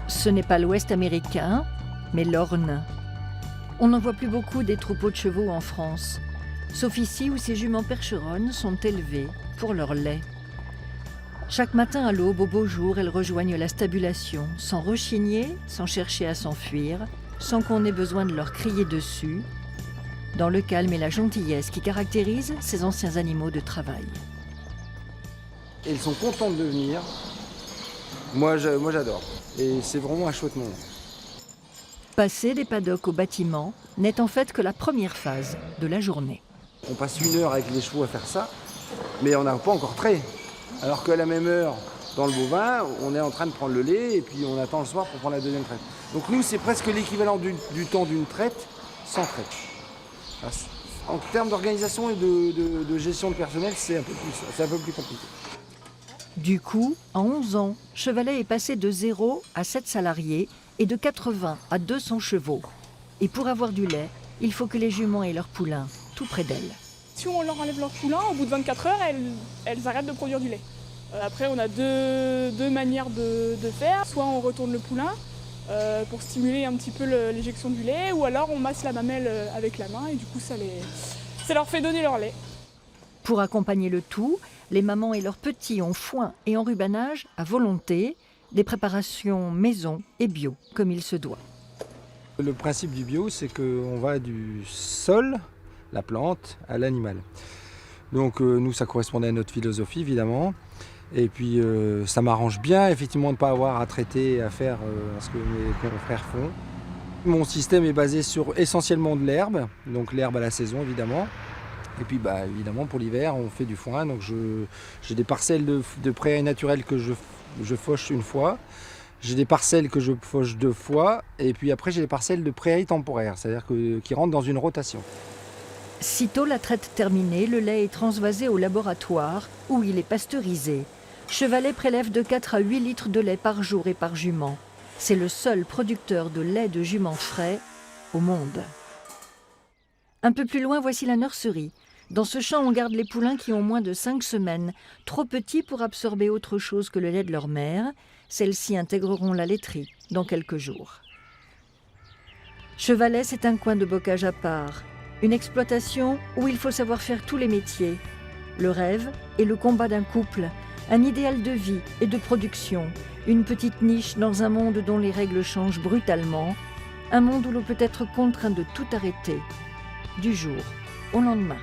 Ce n'est pas l'Ouest américain, mais l'Orne. On n'en voit plus beaucoup des troupeaux de chevaux en France, sauf ici où ces juments percheronnes sont élevées pour leur lait. Chaque matin à l'aube, au beau jour, elles rejoignent la stabulation, sans rechigner, sans chercher à s'enfuir, sans qu'on ait besoin de leur crier dessus, dans le calme et la gentillesse qui caractérisent ces anciens animaux de travail. Ils sont contents de venir. Moi j'adore. Et c'est vraiment un chouette moment. Passer des paddocks au bâtiment n'est en fait que la première phase de la journée. On passe 1 heure avec les chevaux à faire ça, mais on n'a pas encore trait. Alors qu'à la même heure, dans le bovin, on est en train de prendre le lait et puis on attend le soir pour prendre la deuxième traite. Donc nous, c'est presque l'équivalent du temps d'une traite sans traite. En termes d'organisation et de gestion de personnel, c'est un peu plus compliqué. Du coup, en 11 ans, Chevalet est passé de 0 à 7 salariés et de 80 à 200 chevaux. Et pour avoir du lait, il faut que les juments aient leurs poulains tout près d'elles. Si on leur enlève leur poulain, au bout de 24 heures, elles arrêtent de produire du lait. Après, on a deux manières de faire. Soit on retourne le poulain pour stimuler un petit peu l'éjection du lait, ou alors on masse la mamelle avec la main et du coup ça leur fait donner leur lait. Pour accompagner le tout, les mamans et leurs petits ont foin et enrubanage à volonté, des préparations maison et bio, comme il se doit. Le principe du bio, c'est qu'on va du sol, la plante, à l'animal. Donc nous, ça correspondait à notre philosophie, évidemment. Et puis ça m'arrange bien, effectivement, de ne pas avoir à traiter, à faire ce que mes confrères font. Mon système est basé sur essentiellement de l'herbe, donc l'herbe à la saison, évidemment. Et puis évidemment pour l'hiver on fait du foin, donc j'ai des parcelles de prairies naturelles que je fauche 1 fois, j'ai des parcelles que je fauche 2 fois, et puis après j'ai des parcelles de prairies temporaires, c'est-à-dire qui rentrent dans une rotation. Sitôt la traite terminée, le lait est transvasé au laboratoire où il est pasteurisé. Chevalet prélève de 4 à 8 litres de lait par jour et par jument. C'est le seul producteur de lait de jument frais au monde. Un peu plus loin, voici la nurserie. Dans ce champ, on garde les poulains qui ont moins de 5 semaines, trop petits pour absorber autre chose que le lait de leur mère. Celles-ci intégreront la laiterie dans quelques jours. Chevalet, c'est un coin de bocage à part. Une exploitation où il faut savoir faire tous les métiers. Le rêve et le combat d'un couple, un idéal de vie et de production, une petite niche dans un monde dont les règles changent brutalement, un monde où l'on peut être contraint de tout arrêter, du jour au lendemain.